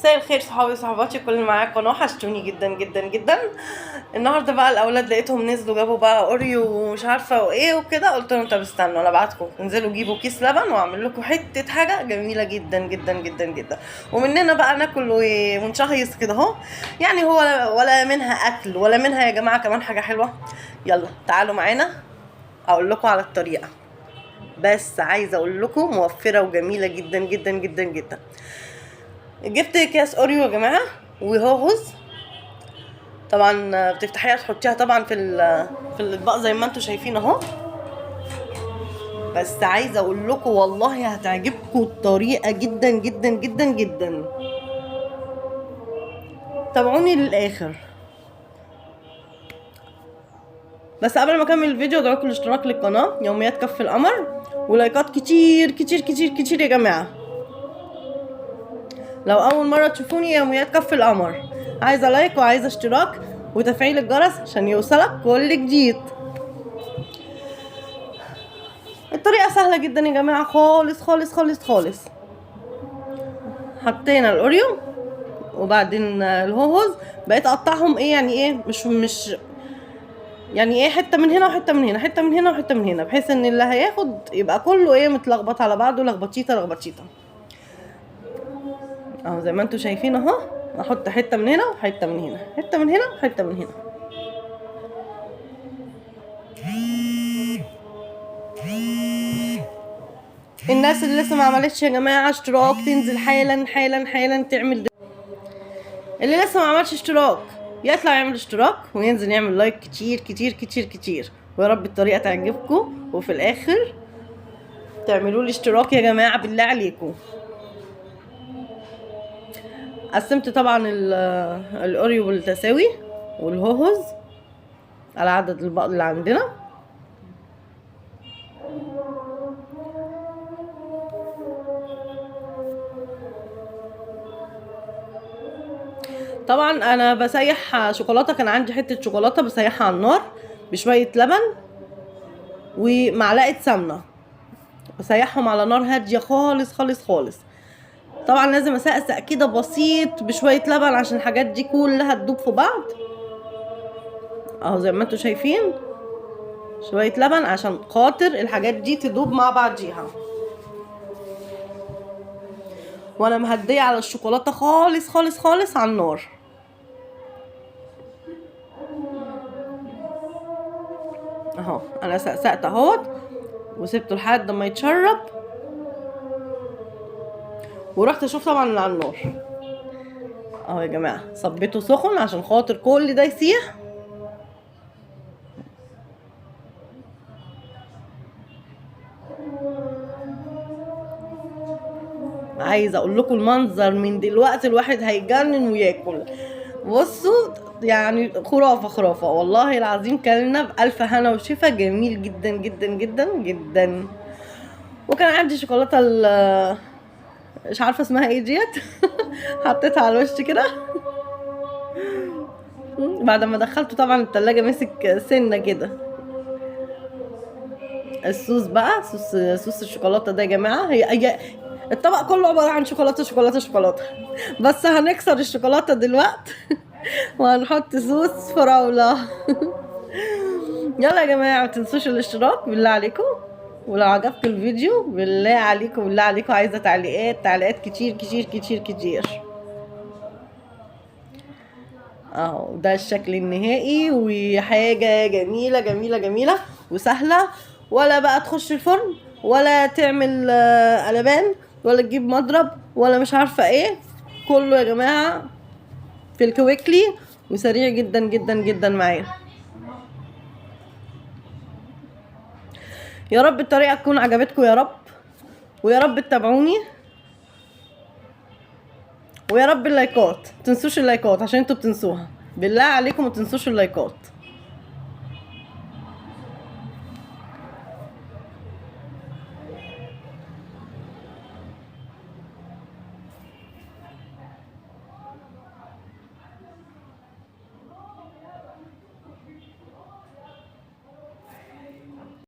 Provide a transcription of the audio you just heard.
مساء الخير صحابي وصحباتي كل اللي معايا القناه، وحشتوني جدا جدا جدا. النهارده بقى الاولاد لقيتهم نزلوا جابوا بقى اوريو ومش عارفه وايه وكده، قلت لهم طب استنوا انا ابعتكم انزلوا جيبوا كيس لبن واعمل لكم حته حاجه جميله جدا جدا جدا جدا، ومننا بقى ناكل ونشهيص كده اهو. يعني هو ولا منها اكل ولا منها يا جماعه كمان حاجه حلوه. يلا تعالوا معانا اقول لكم على الطريقه، بس عايزه اقول لكم موفره وجميله جدا جدا جدا جدا. جبت كاس اوريو يا جماعه وهوز، طبعا بتفتحيها تحطيها طبعا في الاطباق زي ما انتم شايفين اهو. بس عايزه اقول لكم والله هتعجبكم الطريقه جدا جدا جدا جدا، تابعوني للاخر. بس قبل ما اكمل الفيديو ادعوكم الاشتراك للقناه يوميات كف القمر، ولايكات كتير كتير كتير كتير يا جماعه. لو اول مره تشوفوني يوميات كف القمر، عايزه لايك وعايزه اشتراك وتفعيل الجرس عشان يوصلك كل جديد. الطريقه سهله جدا يا جماعه، خالص خالص خالص خالص. حطينا الاوريو وبعدين الهوهوز، بقيت اقطعهم ايه يعني ايه مش يعني ايه، حته من هنا وحته من هنا، حته من هنا وحته من هنا، بحيث ان اللي هياخد يبقى كله ايه متلخبط على بعضه، لخبطيطه لخبطيطه اهو زي ما انتم شايفين اهو. احط حته من هنا وحته من هنا، حته من هنا وحته من هنا. الناس اللي لسه ما عملتش يا جماعه اشتراك تنزل حالا حالا حالا تعمل اللي لسه ما عملش اشتراك يطلع يعمل اشتراك وينزل يعمل لايك كتير كتير كتير كتير، ويا رب الطريقه تعجبكم، وفي الاخر تعملوا لي اشتراك يا جماعه بالله عليكم. قسمت طبعا الاوريو بالتساوي والهوهوز على عدد الباقي اللي عندنا. طبعا انا بسيح شوكولاته، كان عندي حته شوكولاته بسيحها على النار بشويه لبن ومعلقه سمنه، بسيحهم على نار هاديه خالص خالص خالص. طبعا لازم اسقسق كده بسيط بشويه لبن عشان الحاجات دي كلها تدوب في بعض اهو زي ما انتم شايفين، شويه لبن عشان خاطر الحاجات دي تدوب مع بعضيها. وانا مهديه على الشوكولاته خالص خالص خالص على النار اهو. انا سقسقت اهوت وسبته لحد ما يتشرب، ورحت اشوف طبعا اللي على النار اهو يا جماعه. صبيته سخن عشان خاطر كل ده يسيح. عايزه اقول لكم المنظر من دلوقتي الواحد هيجنن وياكل. بصوا يعني خرافه خرافه والله العظيم، كلنا بألف هنا وشفا، جميل جدا جدا جدا جدا. وكان عندي شوكولاته مش عارفه اسمها ايه ديت حطيتها على الوش كده بعد ما دخلته طبعا التلاجة مسك سنه كده. الصوص بقى صوص الشوكولاته ده يا جماعه، هي الطبق كله عباره عن شوكولاته شوكولاته شوكولاته، بس هنكسر الشوكولاته دلوقتي وهنحط صوص فراوله يلا يا جماعه متنسوش الاشتراك بالله عليكم، ولو عجبكم الفيديو بالله عليكم بالله عليكم عايزه تعليقات كتير كتير كتير كتير اهو. ده الشكل النهائي، وحاجه جميله جميله جميله وسهله، ولا بقى تخش الفرن ولا تعمل قلبان ولا تجيب مضرب ولا مش عارفه ايه، كله يا جماعه في الكويكلي وسريع جدا جدا جدا معايا. يا رب الطريقه تكون عجبتكم يا رب، ويا رب تتابعوني، ويا رب اللايكات، متنسوش اللايكات عشان انتوا بتنسوها، بالله عليكم متنسوش اللايكات.